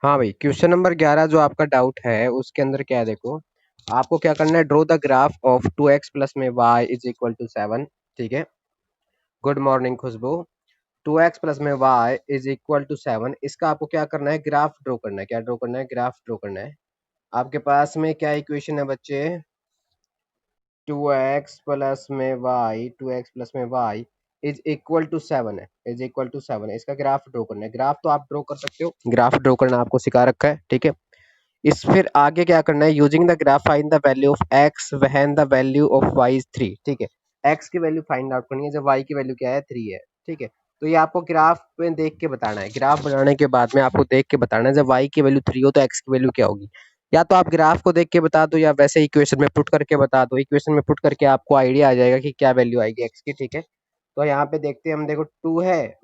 हाँ भाई, question number 11 जो आपका डाउट है उसके अंदर क्या है, देखो आपको क्या करना है, draw the graph of 2x plus में y इज इक्वल टू 7। ठीक है, गुड मॉर्निंग खुशबू। 2x प्लस में y इज इक्वल टू 7, इसका आपको क्या करना है, ग्राफ ड्रॉ करना है। क्या ड्रॉ करना है? ग्राफ ड्रॉ करना है। आपके पास में क्या इक्वेशन है बच्चे? 2x प्लस में y, 2x प्लस में y इज इक्वल टू 7 है, इज इक्वल टू 7 है। इसका ग्राफ ड्रॉ करना है। ग्राफ तो आप ड्रॉ कर सकते हो, ग्राफ ड्रॉ करना आपको सिखा रखा है। ठीक है, इस फिर आगे क्या करना है, using the graph find the value of X when the value of Y is 3। ठीक है, एक्स की वैल्यू फाइंड आउट करनी है जब वाई की वैल्यू क्या है, 3 है। ठीक है, तो ये आपको ग्राफ में देख के बताना है। ग्राफ बनाने के बाद में आपको देख के बताना है जब वाई की वैल्यू 3 हो तो एक्स की वैल्यू क्या होगी। या तो आप ग्राफ को देख के बता दो या वैसे इक्वेशन में पुट करके बता दो। इक्वेशन में पुट करके आपको आइडिया आ जाएगा कि क्या वैल्यू आएगी एक्स की। ठीक है, तो यहाँ पे देखते हैं हम, देखो 2 है,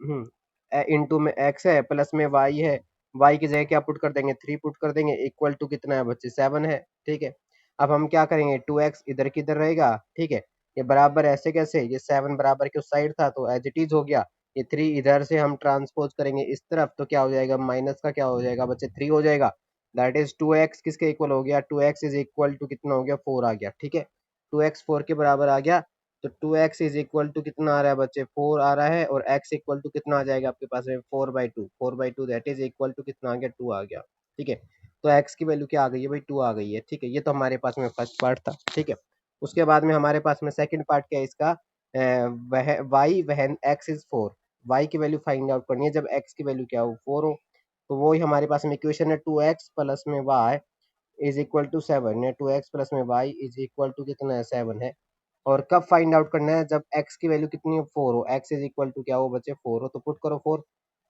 इंटू में एक्स है, प्लस में वाई है। वाई की जगह क्या पुट कर देंगे, 3 पुट कर देंगे, इक्वल टू कितना है बच्चे, 7 है। ठीक है, अब हम क्या करेंगे, 2x इधर किधर रहेगा। ठीक है, ये बराबर ऐसे कैसे, ये 7 बराबर के उस साइड था तो एज इट इज हो गया। ये 3 इधर से हम ट्रांसपोज करेंगे इस तरफ तो क्या हो जाएगा, माइनस का क्या हो जाएगा बच्चे, 3 हो जाएगा। दैट इज 2x किसके इक्वल हो गया, 2x इज इक्वल टू कितना हो गया, 4 आ गया। ठीक है, 2x 4 के बराबर आ गया। तो 2x इज इक्वल टू कितना आ रहा है बच्चे, 4 आ रहा है। और x इक्वल टू कितना आ जाएगा आपके पास में, 4/2। 4/2 दैट इज इक्वल टू कितना आ गया, 2 आ गया। ठीक है, तो x की वैल्यू क्या आ गई है भाई, 2 आ गई है। ठीक है, ये तो हमारे पास में फर्स्ट पार्ट था। ठीक है, उसके बाद में हमारे पास में सेकंड पार्ट क्या है इसका, वह y वहन x इज 4। y की वैल्यू फाइंड आउट करनी है जब x की वैल्यू क्या हो, 4 हो। तो वो ही हमारे पास में इक्वेशन है, 2x प्लस में y इज इक्वल टू 7 है। 2x प्लस में y इज इक्वल टू कितना है, 7 है। और कब फाइंड आउट करना है, जब x की वैल्यू कितनी हो, 4 हो। x इज इक्वल टू क्या हो बच्चे, 4 हो। तो पुट करो 4,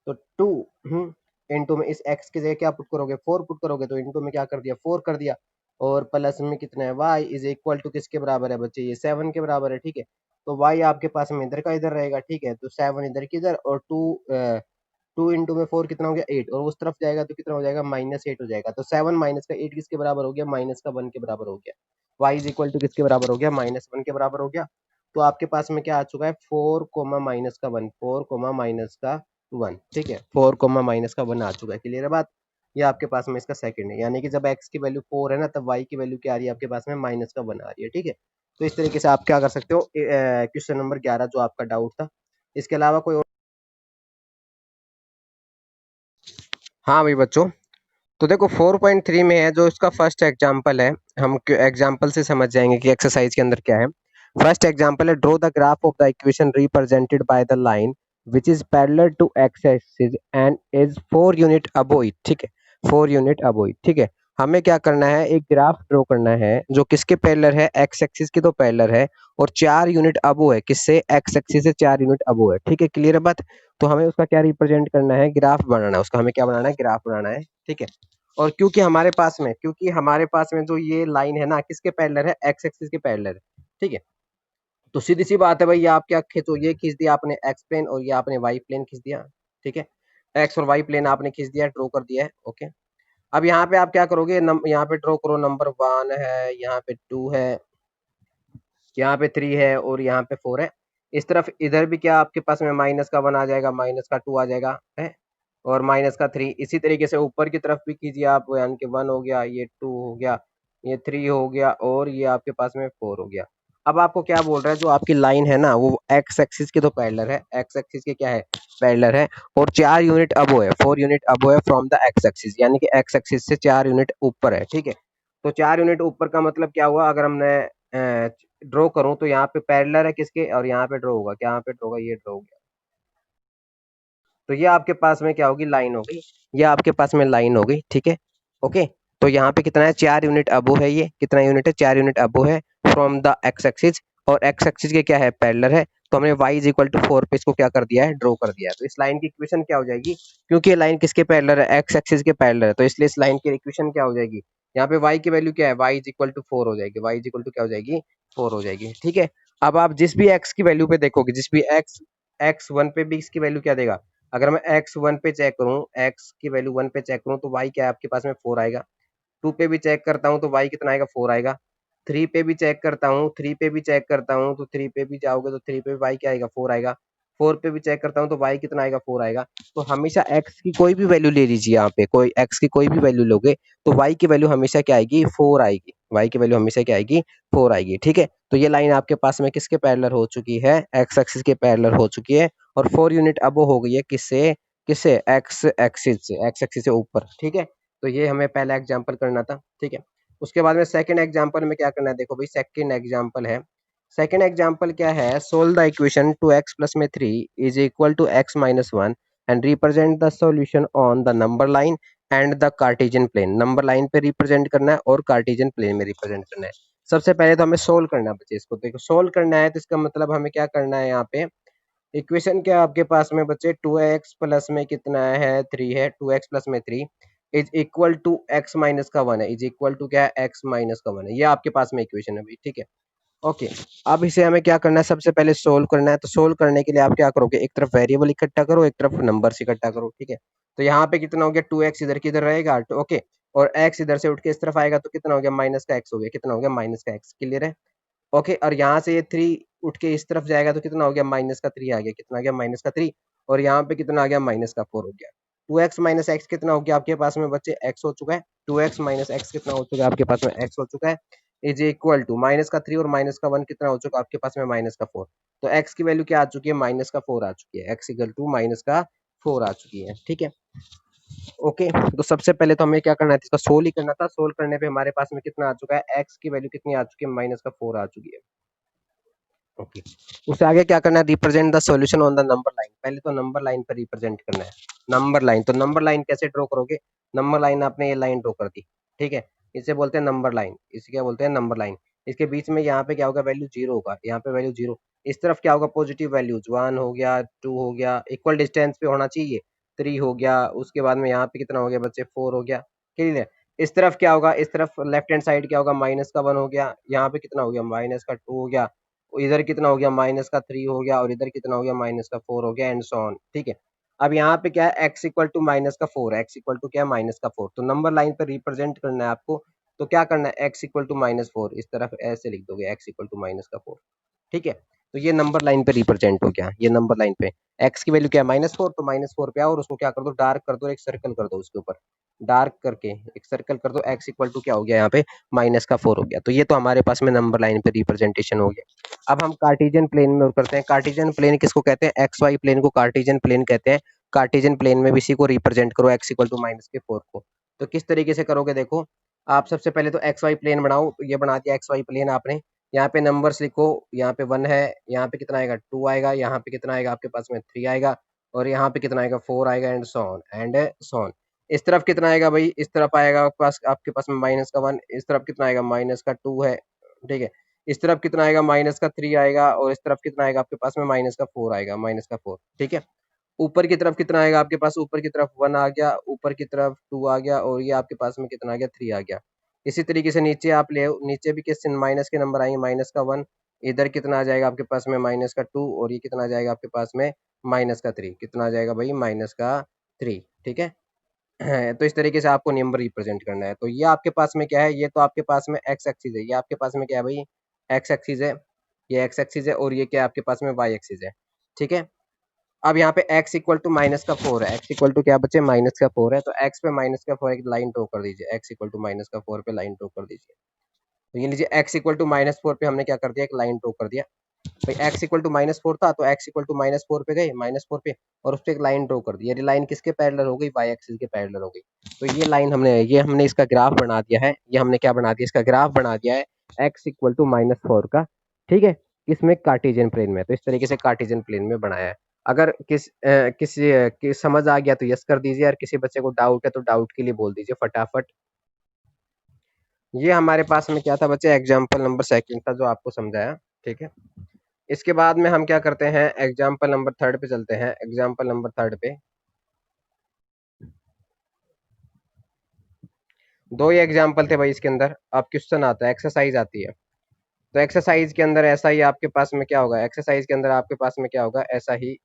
तो 2 इंटू में इस x की जगह क्या पुट करोगे, 4 पुट करोगे, तो इंटू में क्या कर दिया, 4 कर दिया। और प्लस में कितना है, y इज इक्वल टू किसके बराबर है बच्चे, ये 7 के बराबर है। ठीक है, तो y आपके पास में इधर का इधर रहेगा। ठीक है, तो 7 इधर की इधर, और 2 इंटू में 4 कितना हो गया, 8। और उस तरफ जाएगा तो कितना हो जाएगा, -8 हो जाएगा। तो 7 माइनस का 8 किसके बराबर हो गया, माइनस का 1 के बराबर हो गया। y इज इक्वल टू किसके बराबर हो गया, -1 के बराबर हो गया। तो आपके पास में क्या आ चुका है, 4 कोमा माइनस का 1, 4 कोमा माइनस का 1। ठीक है, 4 कोमा माइनस का 1 आ चुका है। क्लियर है बात? ये आपके पास में इसका सेकंड है, यानी कि जब x की वैल्यू 4 है ना, तब y की वैल्यू क्या आ रही है आपके पास में, माइनस का 1 आ रही है। ठीक है, तो इस तरीके से आप क्या कर सकते हो, क्वेश्चन नंबर 11 जो आपका डाउट था। इसके अलावा कोई और? हाँ भाई बच्चों, तो देखो 4.3 में है जो इसका फर्स्ट एग्जांपल है। हम एग्जांपल से समझ जाएंगे कि एक्सरसाइज के अंदर क्या है। फर्स्ट एग्जांपल है, draw the graph of the equation represented by the line which is parallel to X axis and is 4 unit above it. ठीक है, 4 यूनिट अबो इट। ठीक है, हमें क्या करना है, एक ग्राफ ड्रॉ करना है जो किसके पैरेलल है, एक्स एक्सिस की तो पैरेलल है, और 4 यूनिट अबो है, किससे, एक्स एक्सिस से 4 यूनिट अबो है। ठीक है, क्लियर है बात? तो हमें उसका क्या रिप्रेजेंट करना है, ग्राफ बनाना है उसका। हमें क्या बनाना है, ग्राफ बनाना है। ठीक है, और क्योंकि हमारे पास में जो ये लाइन है ना, किसके पैरेलल है, एक्स एक्सिस के पैरेलल है। ठीक है, तो सीधी सी बात है भाई, ये आप क्या खींचो, ये खींच दिया आपने एक्स प्लेन और ये आपने वाई प्लेन खींच दिया। ठीक है, एक्स और वाई प्लेन आपने खींच दिया, ड्रॉ कर दिया है। ओके, अब यहाँ पे आप क्या करोगे, यहाँ पे ड्रॉ करो, नंबर 1 है, यहाँ पे 2 है, यहाँ पे 3 है, और यहाँ पे 4 है। इस तरफ इधर भी क्या आपके पास में, माइनस का 1 आ जाएगा, माइनस का 2 आ जाएगा है, और माइनस का 3। इसी तरीके से ऊपर की तरफ भी कीजिए आप, यानी कि 1 हो गया, ये 2 हो गया, ये 3 हो गया, और ये आपके पास में 4 हो गया। अब आपको क्या बोल रहा है, जो आपकी लाइन है ना वो एक्स एक्सिस की तो पैरेलल है, एक्स एक्सिस के क्या है, पैरेलल है, और 4 यूनिट अबो है, 4 यूनिट अबो है फ्रॉम द एक्स एक्सिस, यानी कि एक्स एक्सिस से 4 यूनिट ऊपर है। ठीक है, तो 4 यूनिट ऊपर का मतलब क्या हुआ, अगर हमने ड्रॉ करूं तो यहाँ पे पैरेलल है किसके, और यहाँ पे ड्रॉ होगा, क्या यहाँ पे ड्रॉ होगा, ये ड्रॉ हो गया। तो ये आपके पास में क्या होगी, लाइन हो गई। ये आपके पास में लाइन हो गई। ठीक है, ओके, तो यहाँ पे कितना है, 4 यूनिट अबो है, ये कितना यूनिट है, 4 यूनिट अबो है फ्रॉम द एक्स एक्सिस, और एक्स एक्सिस के क्या है, पैरेलल है। तो हमने y इज इक्वल टू 4 पे इसको क्या कर दिया है, ड्रॉ कर दिया है। तो इस लाइन की इक्वेशन क्या हो जाएगी, क्योंकि ये लाइन किसके पैरेलल है, एक्स एक्सिस के पैरेलल है, तो इसलिए इस लाइन की इक्वेशन क्या हो जाएगी, यहाँ पे y की वैल्यू क्या है, y इज इक्वल टू 4 हो जाएगी, y इज इक्वल टू क्या हो जाएगी, 4 हो जाएगी। ठीक है, अब आप जिस भी x की वैल्यू पे देखोगे, जिस भी x1 पे भी इसकी वैल्यू क्या देगा, अगर मैं x1 पे चेक करूं, x की वैल्यू 1 पे चेक करूं तो y क्या है आपके पास में, 4 आएगा। 2 पे भी चेक करता हूं तो y कितना आएगा, 4 आएगा। 3 पे भी चेक करता हूं, 3 पे भी चेक करता हूं तो 3 पे भी जाओगे तो 3 पे भी y क्या आएगा, 4 आएगा। 4 पे भी चेक करता हूँ तो y कितना आएगा, 4 आएगा। तो हमेशा x की कोई भी वैल्यू ले लीजिए, यहाँ पे कोई x की कोई भी वैल्यू लोगे तो y की वैल्यू हमेशा क्या आएगी, 4 आएगी। y की वैल्यू हमेशा क्या आएगी, 4 आएगी। ठीक है, तो ये लाइन आपके पास में किसके पैरेलल हो चुकी है, x एक्सिस के पैरेलल हो चुकी है। और 4 यूनिट अब हो गई है किससे, किससे, x एक्सिस से, x एक्सिस से ऊपर। ठीक है, तो ये हमें पहला एग्जांपल करना था। ठीक है, उसके बाद में सेकंड एग्जांपल में क्या करना है, देखो भाई सेकंड एग्जांपल है। सेकंड एग्जांपल क्या है, solve the equation 2x plus में 3 is equal to x minus 1 and represent the solution on the number line and the cartesian plane. Number line पे रिप्रेजेंट करना है और कार्टेशियन प्लेन में represent करना है। सबसे पहले तो हमें सोल्व करना है बच्चे इसको। देखो सोल्व करना है तो इसका मतलब हमें क्या करना है, यहाँ पे इक्वेशन क्या आपके पास में बच्चे, 2x प्लस में कितना है, 3 है, 2x प्लस में 3 is equal to x minus का 1 है, इज इक्वल टू क्या है, x माइनस का 1 है। ये आपके पास में इक्वेशन है भाई। ठीक है, ओके। अब इसे हमें क्या करना है, सबसे पहले सोल्व करना है। तो सोल्व करने के लिए आप क्या करोगे, एक तरफ वेरिएबल इकट्ठा करो, एक तरफ नंबर्स इकट्ठा करो। ठीक है, तो यहाँ पे कितना हो गया, 2x इधर किधर रहेगा, ओके, और x इधर से उठ के इस तरफ आएगा तो कितना हो गया, माइनस का x हो गया, कितना हो गया, माइनस का x। क्लियर है, ओके। और यहाँ से ये 3 उठ के इस तरफ जाएगा तो कितना हो गया, माइनस का 3 आ गया, कितना आ गया, माइनस का 3। और यहाँ पे कितना आ गया, माइनस का 4 हो गया। 2x माइनस एक्स कितना हो गया आपके पास में बच्चे, x हो चुका है। 2x माइनस एक्स कितना हो चुका है आपके पास में, x हो चुका है, इज इक्वल टू माइनस का 3 और माइनस का 1 कितना हो चुका है आपके पास में, माइनस का 4। तो x की वैल्यू क्या आ चुकी है, माइनस का 4 आ चुकी है, x इक्वल टू माइनस का 4 आ चुकी है। ठीक है, ओके। तो सबसे पहले तो हमें क्या करना है, इसका सोल्व ही करना था। सोल्व करने पे हमारे पास में कितना आ चुका है, x की वैल्यू कितनी आ चुकी है, माइनस का 4 आ चुकी है। ओके, उससे आगे क्या करना है, represent the solution on the number line. पहले तो नंबर लाइन पर रिप्रेजेंट करना है। नंबर लाइन, तो नंबर लाइन कैसे ड्रॉ करोगे, नंबर लाइन आपने ये लाइन ड्रॉ कर दी। ठीक है, इसे बोलते हैं नंबर लाइन, इसे क्या बोलते हैं, नंबर लाइन। इसके बीच में यहाँ पे क्या होगा, वैल्यू 0 होगा, यहाँ पे वैल्यू 0। इस तरफ क्या होगा, पॉजिटिव वैल्यूज 1 हो गया, 2 हो गया, इक्वल डिस्टेंस पे होना चाहिए, 3 हो गया। उसके बाद में यहाँ पे कितना हो गया बच्चे, 4 हो गया। क्लियर है, इस तरफ क्या होगा, इस तरफ लेफ्ट हैंड साइड क्या होगा, माइनस का 1 हो गया, यहाँ पे कितना हो गया, माइनस का 2 हो गया, इधर कितना हो गया, माइनस का 3 हो गया, और इधर कितना हो गया, माइनस का 4 हो गया, एंड सो ऑन। ठीक है, अब यहाँ पे क्या है, x इक्वल टू माइनस का 4, x इक्वल टू क्या है, माइनस का 4। तो नंबर लाइन पे रिप्रेजेंट करना है आपको, तो क्या करना है, x इक्वल टू माइनस 4 इस तरफ ऐसे लिख दोगे, x इक्वल टू माइनस का 4। ठीक है, तो ये नंबर लाइन पे रिप्रेजेंट हो गया, ये नंबर लाइन पे x की वैल्यू क्या है, -4, तो -4 पे आओ और उसको क्या कर दो, डार्क कर दो, एक सर्कल कर दो उसके ऊपर, डार्क करके एक सर्कल कर दो, x इक्वल टू क्या हो गया यहाँ पे, -4 हो गया। तो ये तो हमारे पास में नंबर लाइन पे रिप्रेजेंटेशन हो गया। अब हम कार्टेशियन प्लेन में करते हैं। कार्टेशियन प्लेन किसको कहते हैं, एक्स वाई प्लेन को कार्टेशियन प्लेन कहते हैं। कार्टेशियन प्लेन में भी इसी को रिप्रेजेंट करो, x इक्वल टू -4 को। तो किस तरीके से करोगे, देखो आप सबसे पहले तो एक्स वाई प्लेन बनाओ। तो ये बना दिया एक्स वाई प्लेन आपने, यहाँ पे नंबर्स लिखो, यहाँ पे 1 है, यहाँ पे कितना आएगा, 2 आएगा, यहाँ पे कितना आएगा आपके पास में, 3 आएगा, और यहाँ पे कितना आएगा, 4 आएगा, and so on and so on. इस तरफ कितना आएगा भाई, इस तरफ आएगा आपके पास में माइनस का 1, इस तरफ कितना आएगा, माइनस का 2 है। ठीक है, इस तरफ कितना आएगा, माइनस का 3 आएगा, और इस तरफ कितना आएगा आपके पास में, माइनस का 4 आएगा, माइनस का 4। ठीक है, ऊपर की तरफ कितना आएगा आपके पास, ऊपर की तरफ 1 आ गया, ऊपर की तरफ 2 आ गया, और ये आपके पास में कितना आ गया, 3 आ गया। इसी तरीके से नीचे आप ले, नीचे भी किस माइनस के नंबर आएंगे, माइनस का 1, इधर कितना आ जाएगा आपके पास में, माइनस का 2, और ये कितना आ जाएगा आपके पास में, माइनस का 3, कितना आ जाएगा भाई, माइनस का 3। ठीक है, तो इस तरीके से आपको नंबर रिप्रेजेंट करना है। तो ये आपके पास में क्या है, ये तो आपके पास में एक्स एक्सिस है, ये आपके पास में क्या है भाई, एक्स एक्सिस है, ये एक्स एक्सिस है, और ये क्या है आपके पास में, वाई एक्सिस है। ठीक है, अब यहाँ पे x इक्वल टू -4 है, x इक्वल टू क्या बच्चे, -4 है, तो x पे -4 एक लाइन ड्रॉ कर दीजिए, x इक्वल टू -4 पे लाइन ड्रॉ कर दीजिए। तो ये लीजिए x इक्वल टू -4 पे हमने क्या कर दिया, एक लाइन ड्रॉ कर दिया भाई। x इक्वल टू -4 था, तो x इक्वल टू -4 पे गए, -4 पे, और उस पे एक लाइन ड्रॉ कर दी। ये लाइन किसके पैरेलल हो गई, y एक्सिस के पैरेलल हो गई। तो ये लाइन हमने, ये हमने इसका ग्राफ बना दिया है, ये हमने क्या बना दिया, इसका ग्राफ बना दिया है x इक्वल टू -4 का। ठीक है, किसमें, कार्टेशियन प्लेन में। तो इस तरीके से कार्टेशियन प्लेन में बनाया है। अगर किसी की समझ आ गया तो यस कर दीजिए, और किसी बच्चे को डाउट है तो डाउट के लिए बोल दीजिए फटाफट। ये हमारे पास में क्या था बच्चे, एग्जाम्पल नंबर सेकंड था जो आपको समझाया। ठीक है, इसके बाद में हम क्या करते हैं, एग्जाम्पल नंबर थर्ड पे चलते हैं। एग्जाम्पल नंबर थर्ड पे दो ही एग्जाम्पल थे भाई इसके अंदर। अब क्वेश्चन आता है, एक्सरसाइज आती है। तो एक्सरसाइज के अंदर ऐसा ही आपके पास में क्या होगा, एक्सरसाइज के अंदर आपके पास में क्या होगा, ऐसा ही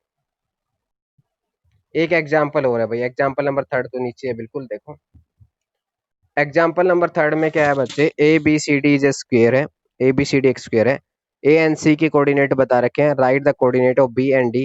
एक एग्जाम्पल हो रहा है भाई। एग्जाम्पल नंबर थर्ड तो नीचे है बिल्कुल, देखो एग्जाम्पल नंबर थर्ड में क्या है बच्चे, A B C D is a square है, ए बी सी डी एक स्क्वेयर है। ए एंड सी के कोऑर्डिनेट बता रखे हैं, write the coordinate of B and D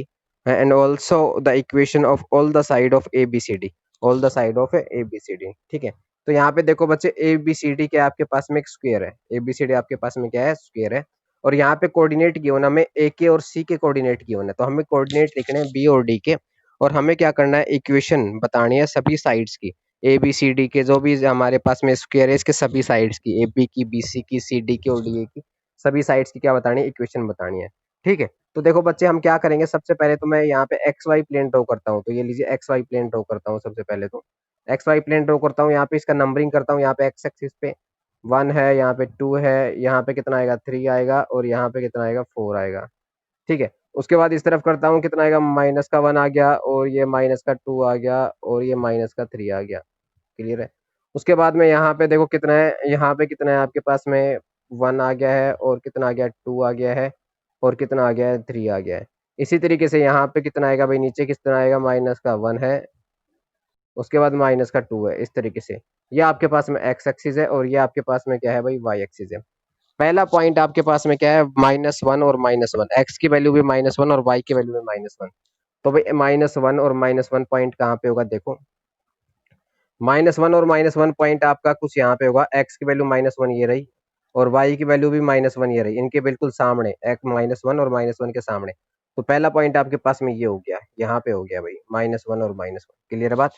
and also the equation of all the side of A B C D, all the side of A B C D. ठीक है, तो यहाँ पे देखो बच्चे ए बी सी डी के आपके पास में एक स्क्वायर है, ए बी सी डी आपके पास में क्या है, स्क्वायर है। और यहाँ पे कोऑर्डिनेट गिवन हमें ए के और सी के कोऑर्डिनेट गिवन है, तो हमें कोऑर्डिनेट लिखने हैं बी और डी के, और हमें क्या करना है, इक्वेशन बतानी है सभी साइड्स की, ए बी सी डी के जो भी हमारे पास में स्क्वायर है इसके सभी साइड्स की, ए बी की, बी सी की, सी डी की और डी ए की, सभी साइड्स की क्या बतानी है, इक्वेशन बतानी है। ठीक है, तो देखो बच्चे हम क्या करेंगे, सबसे पहले तो मैं यहाँ पे एक्स वाई प्लेन ड्रॉ करता हूँ, तो ये लीजिए एक्स वाई प्लेन ड्रॉ करता हूँ सबसे पहले, तो एक्स वाई प्लेन ड्रॉ करता हूँ, यहाँ पे इसका नंबरिंग करता हूँ, यहाँ पे एक्स एक्सिस पे 1 है, यहाँ पे 2 है, यहाँ पे कितना आएगा 3 आएगा, और यहाँ पे कितना आएगा 4 आएगा। ठीक है, उसके बाद इस तरफ करता हूँ, कितना आएगा, माइनस का 1 आ गया, और ये माइनस का 2 आ गया, और ये माइनस का 3 आ गया। क्लियर है। उसके बाद में यहाँ पे देखो कितना है, यहाँ पे कितना है आपके पास में 1 आ गया है, और कितना आ गया 2 आ गया है, और कितना आ गया है 3 आ गया है। इसी तरीके से यहाँ पे कितना आएगा भाई, नीचे कितना आएगा, माइनस का 1 है, उसके बाद माइनस का 2 है, इस तरीके से। ये आपके पास में एक्स एक्सिस है, और ये आपके पास में क्या है भाई, वाई एक्सिस है। पहला पॉइंट आपके पास में क्या है, -1 और -1, एक्स की वैल्यू भी -1 और वाई की वैल्यू भी -1। तो भाई -1 और -1 पॉइंट कहाँ पे होगा, देखो -1 और -1 पॉइंट आपका कुछ यहाँ पे होगा, एक्स की वैल्यू -1 ये रही, और वाई की वैल्यू भी -1 ये रही, इनके बिल्कुल सामने, एक -1 और -1 के सामने। तो पहला पॉइंट आपके पास में ये हो गया, यहाँ पे हो गया भाई -1 और -1। क्लियर है बात।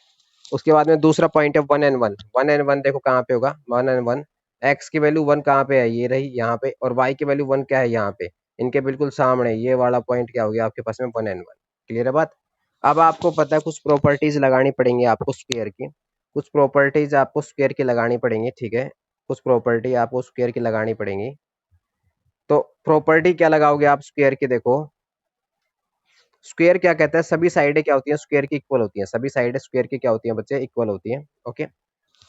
उसके बाद में दूसरा पॉइंट है 1 and 1, 1 and 1 देखो कहाँ पे होगा, 1 and 1, एक्स की वैल्यू 1 कहाँ पे है, ये रही यहाँ पे, और वाई की वैल्यू 1 क्या है, यहाँ पे, इनके बिल्कुल सामने ये वाला पॉइंट क्या हो गया आपके पास में, 1 and 1। क्लियर है बात। अब आपको पता है कुछ प्रॉपर्टीज लगानी पड़ेंगी आपको स्क्वायर की, कुछ प्रॉपर्टीज आपको स्क्वायर की लगानी पड़ेंगी। ठीक है, कुछ प्रॉपर्टी आपको स्क्वायर की लगानी पड़ेंगी। तो प्रॉपर्टी क्या लगाओगे आप स्क्वायर की, देखो स्क्वायर क्या कहता है, सभी साइडें क्या होती हैं, स्क्वायर की इक्वल होती हैं, सभी साइडें स्क्वायर की क्या होती हैं बच्चे, इक्वल होती हैं। ओके,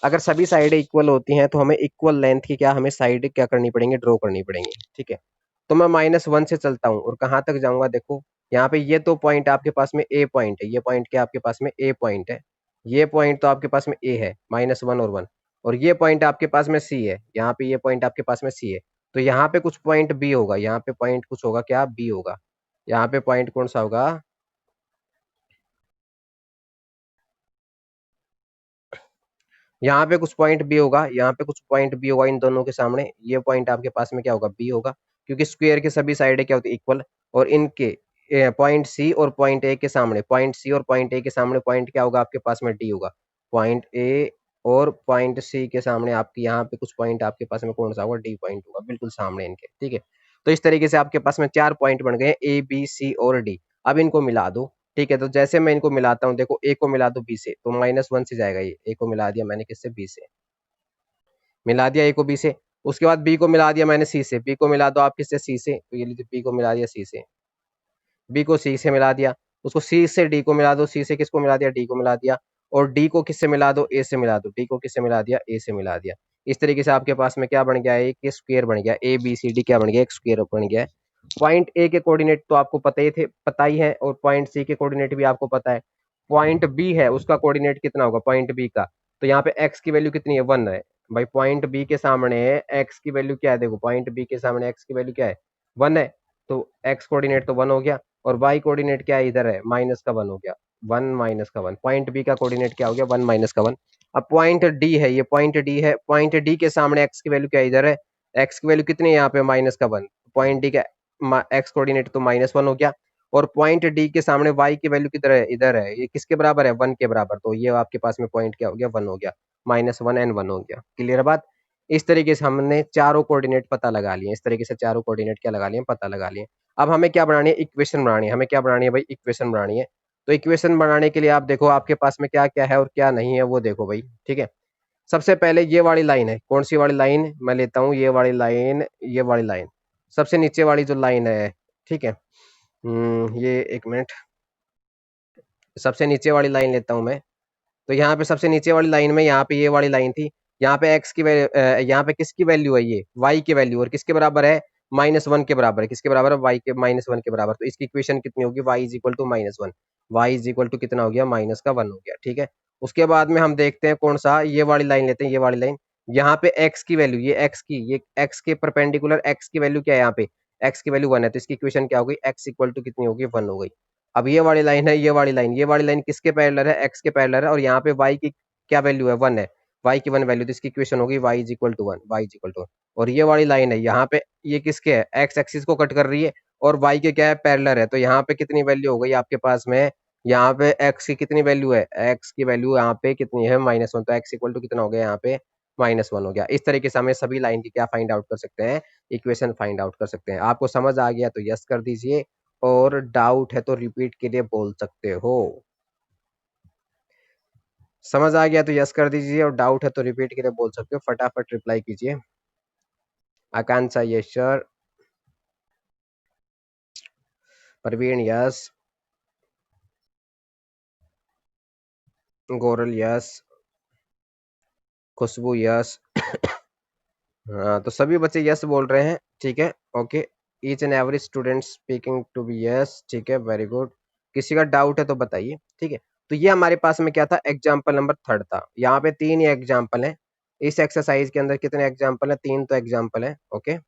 अगर सभी साइडें इक्वल होती हैं तो हमें इक्वल लेंथ की क्या, हमें साइड क्या करनी पड़ेंगी, ड्रॉ करनी पड़ेंगी। ठीक है, तो मैं -1 से चलता हूँ और कहाँ तक जाऊंगा, देखो यहाँ पे ये तो पॉइंट आपके पास में ए पॉइंट है, ये पॉइंट क्या आपके पास में ए पॉइंट है, ये पॉइंट तो आपके पास में ए है, -1 और 1, और ये पॉइंट आपके पास में सी है, यहाँ पे ये पॉइंट आपके पास में सी है। तो यहाँ पे कुछ पॉइंट बी होगा, यहाँ पे पॉइंट कुछ होगा क्या, बी होगा। यहाँ पे पॉइंट कौन सा होगा, यहाँ पे कुछ पॉइंट बी होगा, यहाँ पे कुछ पॉइंट बी होगा, इन दोनों के सामने ये पॉइंट आपके पास में क्या होगा, बी होगा, क्योंकि स्क्वायर के सभी साइडें क्या होती है, इक्वल। और इनके पॉइंट सी और पॉइंट ए के सामने, पॉइंट सी और पॉइंट ए के सामने पॉइंट क्या होगा आपके पास में, डी होगा। पॉइंट ए और पॉइंट सी के सामने आपके यहाँ पे कुछ पॉइंट आपके पास में कौन सा होगा, डी पॉइंट होगा, बिल्कुल सामने इनके। ठीक है, तो इस तरीके से आपके पास में 4 पॉइंट बन गए, ए बी सी और डी। अब इनको मिला दो। ठीक है, तो जैसे मैं इनको मिलाता हूँ, देखो ए को मिला दो बी से, तो -1 से जाएगा, ये ए को मिला दिया मैंने किससे, बी से, मिला दिया ए को बी से। उसके बाद बी को मिला दिया मैंने सी से, बी को मिला दो आप किससे, सी से, तो ये लीजिए बी को मिला दिया सी से, बी को सी से मिला दिया। उसको सी से डी को मिला दो, सी से किसको मिला दिया, डी को मिला दिया। और डी को किससे मिला दो, ए से मिला दो, डी को किससे मिला दिया, ए से मिला दिया। इस तरीके से आपके पास में क्या बन गया, एक स्क्वायर बन गया, ए बी सी डी क्या बन गया, एक स्क्वायर बन गया है। पॉइंट ए के कोऑर्डिनेट तो आपको पता ही थे, पता ही है, और पॉइंट सी के कोऑर्डिनेट भी आपको पता है। पॉइंट बी है, उसका कोऑर्डिनेट कितना होगा पॉइंट बी का, तो यहाँ पे एक्स की वैल्यू कितनी है, 1 है। भाई पॉइंट बी के सामने एक्स की वैल्यू क्या है, देखो पॉइंट बी के सामने एक्स की वैल्यू क्या है, 1 है। तो एक्स कोऑर्डिनेट तो 1 हो गया, और वाई कोऑर्डिनेट क्या है, इधर है, -1 हो गया, 1 - 1। पॉइंट बी का कोऑर्डिनेट क्या हो गया, 1 - 1। अब पॉइंट डी है, ये पॉइंट डी है, पॉइंट डी के सामने एक्स की वैल्यू क्या है, इधर है, एक्स की वैल्यू कितनी है यहाँ पे, -1। पॉइंट डी का एक्स कोऑर्डिनेट तो -1 हो गया, और पॉइंट डी के सामने वाई की वैल्यू किधर है, इधर है, ये किसके बराबर है, 1 के बराबर। तो ये आपके पास में पॉइंट क्या हो गया, 1 हो गया, -1 and 1 हो गया। क्लियर है बात। इस तरीके से हमने चारों कोऑर्डिनेट पता लगा लिए, इस तरीके से चारों कोऑर्डिनेट क्या लगा लिए, पता लगा लिए। अब हमें क्या बनानी है, इक्वेशन बनानी है, हमें क्या बनानी है भाई, इक्वेशन बनानी है। तो इक्वेशन बनाने के लिए आप देखो आपके पास में क्या क्या है और क्या नहीं है, वो देखो भाई। ठीक है, सबसे पहले ये वाली लाइन है, कौन सी वाली लाइन, मैं लेता हूँ ये वाली लाइन, ये वाली लाइन, सबसे नीचे वाली जो लाइन है। ठीक है, ये एक मिनट, सबसे नीचे वाली लाइन लेता हूँ मैं। तो यहाँ पे सबसे नीचे वाली लाइन में, यहाँ पे ये वाली लाइन थी, यहाँ पे एक्स की वैल्यू, यहाँ पे किसकी वैल्यू है, ये वाई की वैल्यू, और किसके बराबर है, -1 के बराबर है, किसके बराबर है, वाई के -1 के बराबर। तो इसकी इक्वेशन कितनी होगी, Y is equal to -1, Y is equal to कितना हो गया, -1 हो गया। ठीक है, उसके बाद में हम देखते हैं कौन सा, ये वाली लाइन लेते हैं, ये वाली लाइन। यहाँ पे एक्स की वैल्यू, ये एक्स की, ये एक्स के परपेंडिकुलर एक्स की वैल्यू क्या है, यहाँ पे एक्स की वैल्यू 1 है, तो इसकी इक्वेशन क्या हो गई, एक्स इक्वल टू कितनी होगी, 1 हो गई। अब ये वाली लाइन है, ये वाली लाइन किसके पैरेलल है, एक्स के पैरेलल है, और यहाँ पे वाई की क्या वैल्यू है, 1 है, वाई की 1 वैल्यू, तो इसकी इक्वेशन होगी Y is equal to 1, Y is equal to 1। और ये वाली लाइन है यहाँ पे, ये किसके है, एक्स एक्सिस को कट कर रही है और वाई के क्या है, पैरेलल है, तो यहाँ पे कितनी वैल्यू हो गई आपके पास में, यहाँ पे एक्स की कितनी वैल्यू है, एक्स की वैल्यू यहाँ पे कितनी है, -1, तो एक्स इक्वल टू कितना हो गया यहाँ पे, -1 हो गया। इस तरीके से हमें सभी लाइन की क्या फाइंड आउट कर सकते हैं, इक्वेशन फाइंड आउट कर सकते हैं। आपको समझ आ गया तो यस कर दीजिए, और डाउट है तो रिपीट के लिए बोल सकते हो। समझ आ गया तो यस कर दीजिए, और डाउट है तो रिपीट के लिए बोल सकते हो। फटाफट रिप्लाई कीजिए। Akanksha yes sir, Praveen yes, Goral yes, Khushboo yes. हाँ, तो सभी बच्चे यस बोल रहे हैं, ठीक है, okay. Each and every student speaking to be yes, ठीक है, वेरी गुड। किसी का डाउट है तो बताइए, ठीक है। तो ये हमारे पास में क्या था, एग्जाम्पल नंबर 3 था। यहाँ पे 3 ही एग्जाम्पल है। इस एक्सरसाइज के अंदर कितने एग्जाम्पल है, 3 तो एग्जाम्पल है, ओके।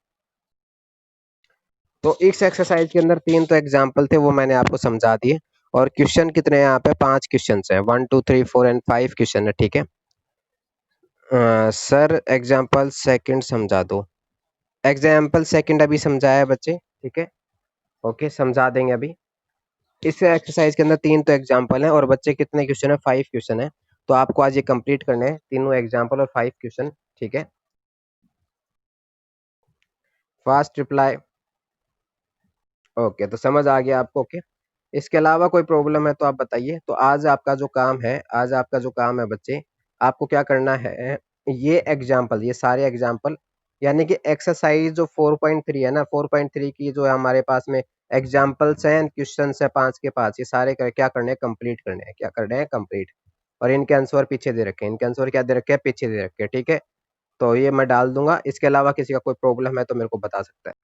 तो इस एक्सरसाइज के अंदर 3 तो एग्जाम्पल थे, वो मैंने आपको समझा दिए। और क्वेश्चन कितने हैं यहाँ पे, 5 क्वेश्चन है, 1 2 3 4 एंड 5 क्वेश्चन है, ठीक है। सर एग्जाम्पल सेकंड समझा दो। एग्जाम्पल सेकंड अभी समझाया है बच्चे, ठीक है, ओके, समझा देंगे अभी। इस एक्सरसाइज के अंदर 3 तो एग्जाम्पल हैं, और बच्चे कितने क्वेश्चन है, 5 क्वेश्चन है। तो आपको आज ये कंप्लीट करने हैं, तीनों एग्जाम्पल और 5 क्वेश्चन, ठीक है। फास्ट रिप्लाई, ओके, तो समझ आ गया आपको, ओके। इसके अलावा कोई प्रॉब्लम है तो आप बताइए। तो आज आपका जो काम है, आज आपका जो काम है बच्चे, आपको क्या करना है, ये एग्जाम्पल, ये सारे एग्जाम्पल, यानी कि एक्सरसाइज जो 4.3 है ना, 4.3 की जो हमारे पास में एग्जाम्पल्स हैं, क्वेश्चन है 5 के 5, ये सारे क्या करने हैं, कंप्लीट करने हैं, क्या करने हैं, कंप्लीट। और इनके आंसर पीछे दे रखे हैं, इनके आंसर क्या दे रखे हैं, पीछे दे रखे हैं, ठीक है। तो ये मैं डाल दूंगा। इसके अलावा किसी का कोई प्रॉब्लम है तो मेरे को बता सकता है।